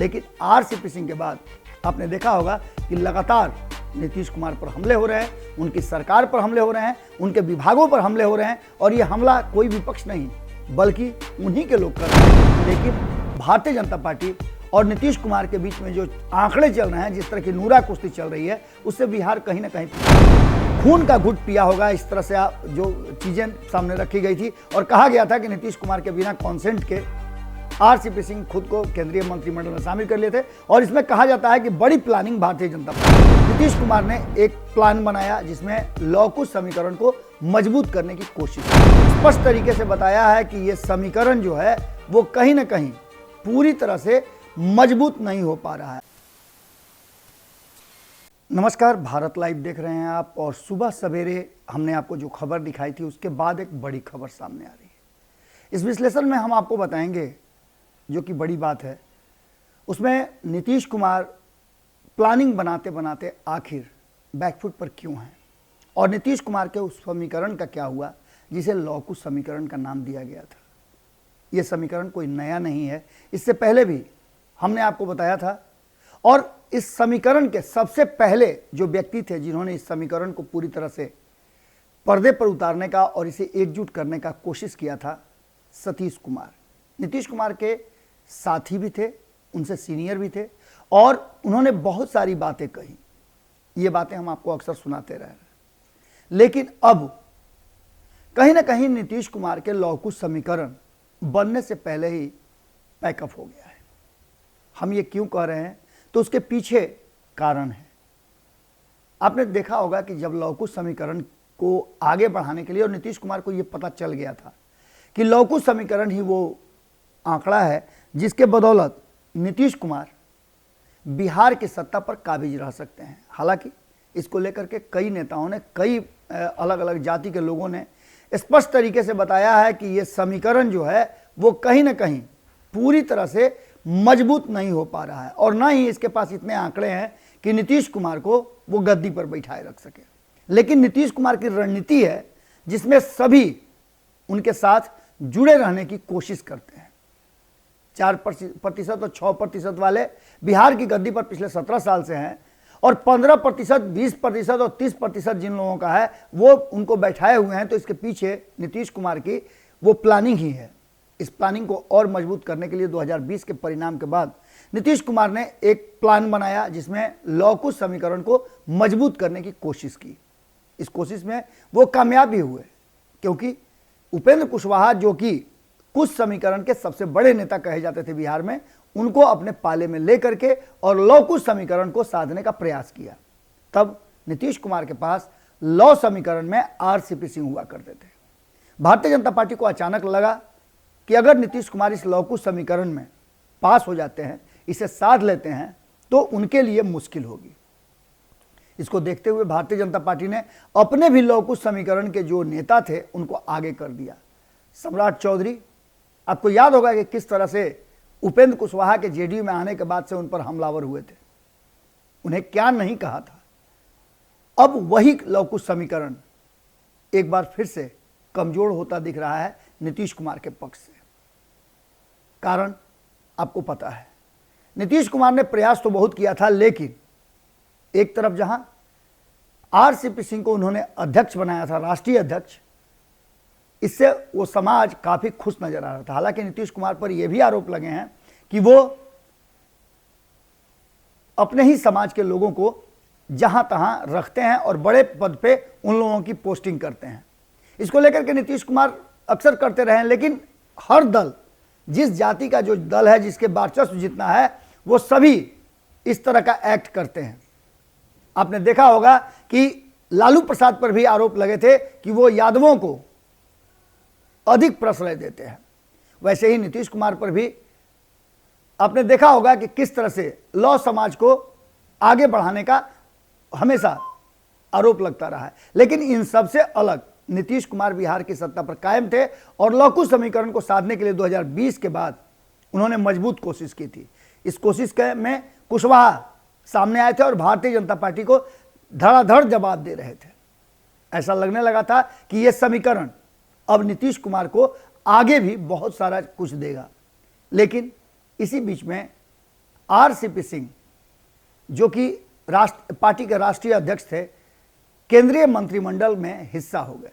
लेकिन आरसीपी सिंह के बाद आपने देखा होगा कि लगातार नीतीश कुमार पर हमले हो रहे हैं, उनकी सरकार पर हमले हो रहे हैं, उनके विभागों पर हमले हो रहे हैं और ये हमला कोई विपक्ष नहीं बल्कि उन्हीं के लोग कर रहे हैं। लेकिन भारतीय जनता पार्टी और नीतीश कुमार के बीच में जो आंकड़े चल रहे हैं, जिस तरह की नूरा कुश्ती चल रही है, उससे बिहार कहीं ना कहीं खून का घुट पिया होगा। इस तरह से जो चीजें सामने रखी गई थी और कहा गया था कि नीतीश कुमार के बिना कॉन्सेंट के आरसीपी सिंह खुद को केंद्रीय मंत्रिमंडल में शामिल कर लिए थे और इसमें कहा जाता है कि बड़ी प्लानिंग भारतीय जनता पार्टी, नीतीश कुमार ने एक प्लान बनाया जिसमें लौकुश समीकरण को मजबूत करने की कोशिश की। स्पष्ट तरीके से बताया है कि यह समीकरण जो है वो कहीं ना कहीं पूरी तरह से मजबूत नहीं हो पा रहा है। नमस्कार, भारत लाइव देख रहे हैं आप और सुबह सवेरे हमने आपको जो खबर दिखाई थी उसके बाद एक बड़ी खबर सामने आ रही है। इस विश्लेषण में हम आपको बताएंगे जो कि बड़ी बात है, उसमें नीतीश कुमार प्लानिंग बनाते बनाते आखिर बैकफुट पर क्यों हैं और नीतीश कुमार के उस समीकरण का क्या हुआ जिसे लौकुश समीकरण का नाम दिया गया था। यह समीकरण कोई नया नहीं है, इससे पहले भी हमने आपको बताया था और इस समीकरण के सबसे पहले जो व्यक्ति थे जिन्होंने इस समीकरण को पूरी तरह से पर्दे पर उतारने का और इसे एकजुट करने का कोशिश किया था, सतीश कुमार नीतीश कुमार के साथी भी थे, उनसे सीनियर भी थे और उन्होंने बहुत सारी बातें कही। ये बातें हम आपको अक्सर सुनाते रहे, लेकिन अब कहीं ना कहीं नीतीश कुमार के लौकुश समीकरण बनने से पहले ही पैकअप हो गया है। हम ये क्यों कह रहे हैं तो उसके पीछे कारण है। आपने देखा होगा कि जब लौकुश समीकरण को आगे बढ़ाने के लिए और नीतीश कुमार को यह पता चल गया था कि लौकुश समीकरण ही वो आंकड़ा है जिसके बदौलत नीतीश कुमार बिहार की सत्ता पर काबिज रह सकते हैं। हालांकि इसको लेकर के कई नेताओं ने, कई अलग अलग जाति के लोगों ने स्पष्ट तरीके से बताया है कि ये समीकरण जो है वो कहीं ना कहीं पूरी तरह से मजबूत नहीं हो पा रहा है और ना ही इसके पास इतने आंकड़े हैं कि नीतीश कुमार को वो गद्दी पर बैठाए रख सके। लेकिन नीतीश कुमार की रणनीति है जिसमें सभी उनके साथ जुड़े रहने की कोशिश करते हैं। 4% और 6% वाले बिहार की गद्दी पर पिछले 17 साल से हैं और 15%, 20% और 30% जिन लोगों का है वो उनको बैठाए हुए हैं। तो इसके पीछे नीतीश कुमार की वो प्लानिंग ही है। इस प्लानिंग को और मजबूत करने के लिए 2020 के परिणाम के बाद नीतीश कुमार ने एक प्लान बनाया जिसमें लौकुश समीकरण को मजबूत करने की कोशिश की। इस कोशिश में वो कामयाब भी हुए क्योंकि उपेंद्र कुशवाहा, जो कि कुछ समीकरण के सबसे बड़े नेता कहे जाते थे बिहार में, उनको अपने पाले में लेकर के और लौकुश समीकरण को साधने का प्रयास किया। तब नीतीश कुमार के पास लौ समीकरण में आरसीपी सिंह हुआ करते थे। भारतीय जनता पार्टी को अचानक लगा कि अगर नीतीश कुमार इस लौकुश समीकरण में पास हो जाते हैं, इसे साध लेते हैं, तो उनके लिए मुश्किल होगी। इसको देखते हुए भारतीय जनता पार्टी ने अपने भी लौकुश समीकरण के जो नेता थे उनको आगे कर दिया। सम्राट चौधरी, आपको याद होगा कि किस तरह से उपेंद्र कुशवाहा के जेडीयू में आने के बाद से उन पर हमलावर हुए थे, उन्हें क्या नहीं कहा था। अब वही लौकुश समीकरण एक बार फिर से कमजोर होता दिख रहा है नीतीश कुमार के पक्ष से। कारण आपको पता है, नीतीश कुमार ने प्रयास तो बहुत किया था, लेकिन एक तरफ जहां आरसीपी सिंह को उन्होंने अध्यक्ष बनाया था, राष्ट्रीय अध्यक्ष, इससे वो समाज काफी खुश नजर आ रहा था। हालांकि नीतीश कुमार पर यह भी आरोप लगे हैं कि वो अपने ही समाज के लोगों को जहां तहां रखते हैं और बड़े पद पे उन लोगों की पोस्टिंग करते हैं। इसको लेकर के नीतीश कुमार अक्सर करते रहे हैं, लेकिन हर दल, जिस जाति का जो दल है, जिसके वर्चस्व जितना है, वो सभी इस तरह का एक्ट करते हैं। आपने देखा होगा कि लालू प्रसाद पर भी आरोप लगे थे कि वो यादवों को अधिक प्रश्रय देते हैं। वैसे ही नीतीश कुमार पर भी आपने देखा होगा कि किस तरह से लौ समाज को आगे बढ़ाने का हमेशा आरोप लगता रहा है। लेकिन इन सबसे अलग नीतीश कुमार बिहार की सत्ता पर कायम थे और लौकुश समीकरण को साधने के लिए 2020 के बाद उन्होंने मजबूत कोशिश की थी। इस कोशिश में कुशवाहा सामने आए थे और भारतीय जनता पार्टी को धड़ाधड़ जवाब दे रहे थे। ऐसा लगने लगा था कि यह समीकरण अब नीतीश कुमार को आगे भी बहुत सारा कुछ देगा। लेकिन इसी बीच में आरसीपी सिंह जो कि पार्टी के राष्ट्रीय अध्यक्ष थे, केंद्रीय मंत्रिमंडल में हिस्सा हो गए।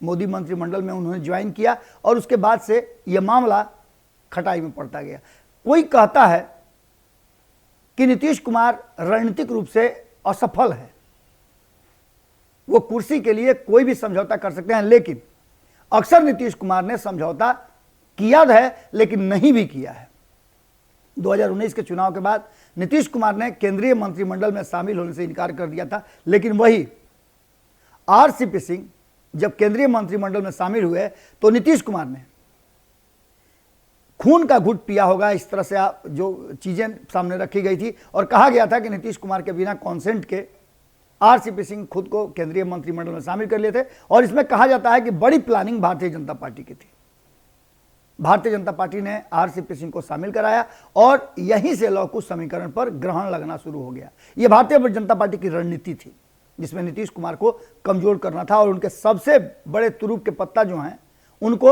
मोदी मंत्रिमंडल में उन्होंने ज्वाइन किया और उसके बाद से यह मामला खटाई में पड़ता गया। कोई कहता है कि नीतीश कुमार रणनीतिक रूप से असफल है, वो कुर्सी के लिए कोई भी समझौता कर सकते हैं, लेकिन अक्सर नीतीश कुमार ने समझौता किया है लेकिन नहीं भी किया है। 2019 के चुनाव के बाद नीतीश कुमार ने केंद्रीय मंत्रिमंडल में शामिल होने से इनकार कर दिया था, लेकिन वही आरसीपी सिंह जब केंद्रीय मंत्रिमंडल में शामिल हुए तो नीतीश कुमार ने खून का घुट पिया होगा। इस तरह से जो चीजें सामने रखी गई थी और कहा गया था कि नीतीश कुमार के बिना कॉन्सेंट के आरसीपी सिंह खुद को केंद्रीय मंत्रिमंडल में शामिल कर लिए थे। और इसमें कहा जाता है कि बड़ी प्लानिंग भारतीय जनता पार्टी की थी। भारतीय जनता पार्टी ने आरसीपी सिंह को शामिल कराया और यहीं से लव कुश समीकरण पर ग्रहण लगना शुरू हो गया। यह भारतीय जनता पार्टी की रणनीति थी जिसमें नीतीश कुमार को कमजोर करना था और उनके सबसे बड़े तुरुप के पत्ता जो हैं उनको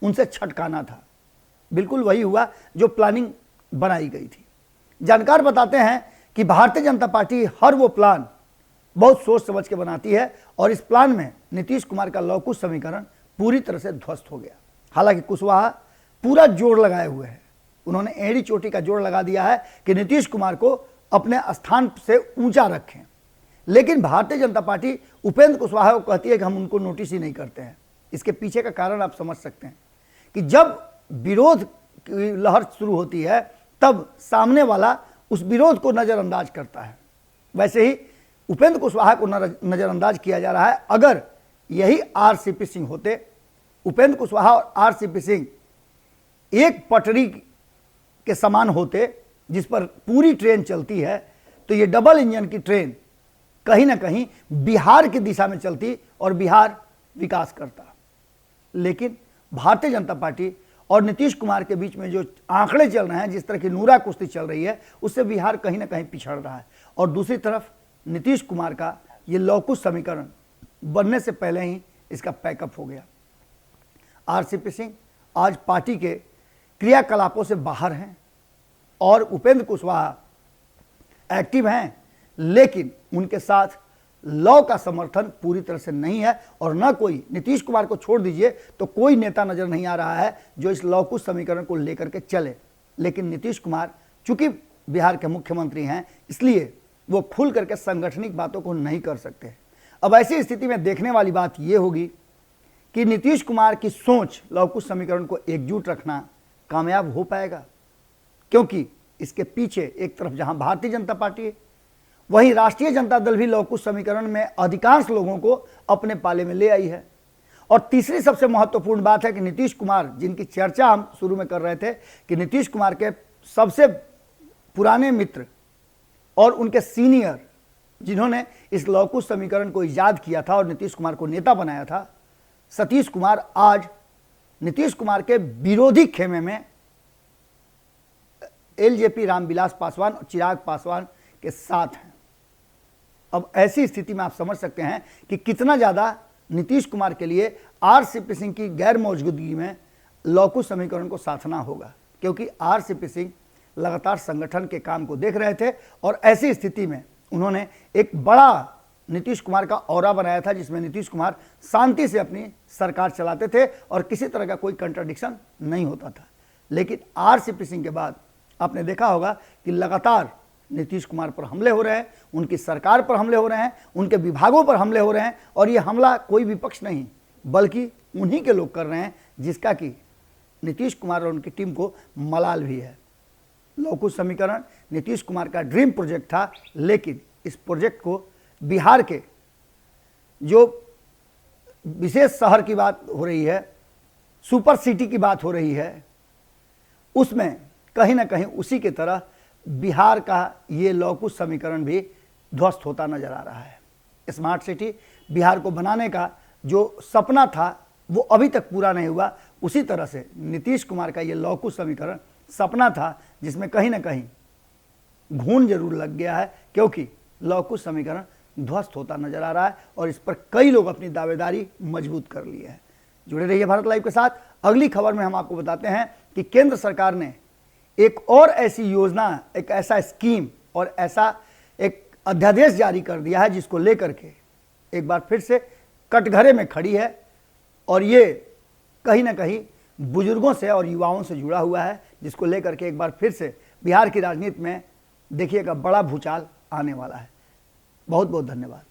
उनसे छटकाना था। बिल्कुल वही हुआ जो प्लानिंग बनाई गई थी। जानकार बताते हैं कि भारतीय जनता पार्टी हर वो प्लान बहुत सोच समझ के बनाती है और इस प्लान में नीतीश कुमार का लव कुश समीकरण पूरी तरह से ध्वस्त हो गया। हालांकि कुशवाहा पूरा जोर लगाए हुए हैं, उन्होंने एड़ी चोटी का जोर लगा दिया है कि नीतीश कुमार को अपने स्थान से ऊंचा रखें, लेकिन भारतीय जनता पार्टी उपेंद्र कुशवाहा को कहती है कि हम उनको नोटिस ही नहीं करते हैं। इसके पीछे का कारण आप समझ सकते हैं कि जब विरोध की लहर शुरू होती है तब सामने वाला उस विरोध को नजरअंदाज करता है। वैसे ही उपेंद्र कुशवाहा को नजरअंदाज किया जा रहा है। अगर यही आरसीपी सिंह होते, उपेंद्र कुशवाहा और आरसीपी सिंह एक पटरी के समान होते जिस पर पूरी ट्रेन चलती है, तो ये डबल इंजन की ट्रेन कहीं ना कहीं बिहार की दिशा में चलती और बिहार विकास करता। लेकिन भारतीय जनता पार्टी और नीतीश कुमार के बीच में जो आंकड़े चल रहे हैं, जिस तरह की नूरा कुश्ती चल रही है, उससे बिहार कहीं ना कहीं पिछड़ रहा है। और दूसरी तरफ नीतीश कुमार का ये लव कुश समीकरण बनने से पहले ही इसका पैकअप हो गया। आरसीपी सिंह आज पार्टी के क्रियाकलापों से बाहर हैं और उपेंद्र कुशवाहा एक्टिव हैं, लेकिन उनके साथ लॉ का समर्थन पूरी तरह से नहीं है और न कोई, नीतीश कुमार को छोड़ दीजिए तो कोई नेता नजर नहीं आ रहा है जो इस लॉ कुश समीकरण को लेकर के चले। लेकिन नीतीश कुमार चूंकि बिहार के मुख्यमंत्री हैं, इसलिए वो खुल करके सांगठनिक बातों को नहीं कर सकते। अब ऐसी स्थिति में देखने वाली बात यह होगी कि नीतीश कुमार की सोच लव कुश समीकरण को एकजुट रखना कामयाब हो पाएगा, क्योंकि इसके पीछे एक तरफ जहां भारतीय जनता पार्टी है, वहीं राष्ट्रीय जनता दल भी लव कुश समीकरण में अधिकांश लोगों को अपने पाले में ले आई है। और तीसरी सबसे महत्वपूर्ण बात है कि नीतीश कुमार, जिनकी चर्चा हम शुरू में कर रहे थे कि नीतीश कुमार के सबसे पुराने मित्र और उनके सीनियर जिन्होंने इस लव कुश समीकरण को ईजाद किया था और नीतीश कुमार को नेता बनाया था, सतीश कुमार आज नीतीश कुमार के विरोधी खेमे में एलजेपी रामविलास पासवान और चिराग पासवान के साथ हैं। अब ऐसी स्थिति में आप समझ सकते हैं कि कितना ज़्यादा नीतीश कुमार के लिए आरसीपी सिंह की गैर मौजूदगी में लव कुश समीकरण को साधना होगा, क्योंकि आरसीपी सिंह लगातार संगठन के काम को देख रहे थे और ऐसी स्थिति में उन्होंने एक बड़ा नीतीश कुमार का ऑरा बनाया था जिसमें नीतीश कुमार शांति से अपनी सरकार चलाते थे और किसी तरह का कोई कंट्राडिक्शन नहीं होता था। लेकिन आरसीपी सिंह के बाद आपने देखा होगा कि लगातार नीतीश कुमार पर हमले हो रहे हैं, उनकी सरकार पर हमले हो रहे हैं, उनके विभागों पर हमले हो रहे हैं और ये हमला कोई विपक्ष नहीं बल्कि उन्हीं के लोग कर रहे हैं, जिसका कि नीतीश कुमार और उनकी टीम को मलाल भी है। लव कुश समीकरण नीतीश कुमार का ड्रीम प्रोजेक्ट था, लेकिन इस प्रोजेक्ट को बिहार के जो विशेष शहर की बात हो रही है, सुपर सिटी की बात हो रही है, उसमें कहीं ना कहीं उसी की तरह बिहार का ये लव कुश समीकरण भी ध्वस्त होता नजर आ रहा है। स्मार्ट सिटी बिहार को बनाने का जो सपना था वो अभी तक पूरा नहीं हुआ। उसी तरह से नीतीश कुमार का ये लव कुश समीकरण सपना था जिसमें कहीं ना कहीं घून जरूर लग गया है, क्योंकि लव कुश समीकरण ध्वस्त होता नजर आ रहा है और इस पर कई लोग अपनी दावेदारी मजबूत कर लिए हैं। जुड़े रहिए भारत लाइव के साथ। अगली खबर में हम आपको बताते हैं कि केंद्र सरकार ने एक और ऐसी योजना, एक ऐसा स्कीम और ऐसा एक अध्यादेश जारी कर दिया है जिसको लेकर के एक बार फिर से कटघरे में खड़ी है और ये कहीं ना कहीं बुजुर्गों से और युवाओं से जुड़ा हुआ है, जिसको लेकर के एक बार फिर से बिहार की राजनीति में देखिएगा बड़ा भूचाल आने वाला है। बहुत बहुत धन्यवाद।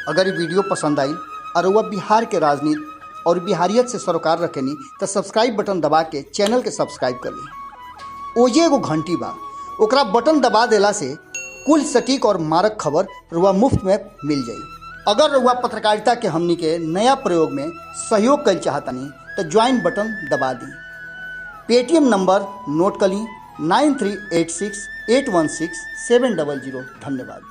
अगर ये वीडियो पसंद आई और वह बिहार के राजनीति और बिहारियत से सरोकार रखेनी तो सब्सक्राइब बटन दबा के चैनल के सब्सक्राइब कर ली। ओजे एगो घंटी बा, ओकरा बटन दबा देला से कुल सटीक और मारक खबर रुआ मुफ्त में मिल जाई। अगर रुआ पत्रकारिता के हमनी के नया प्रयोग में सहयोग कर चाहतनी तो ज्वाइन बटन दबा दी। पेटीएम नंबर नोट कर ली 9386816700। धन्यवाद।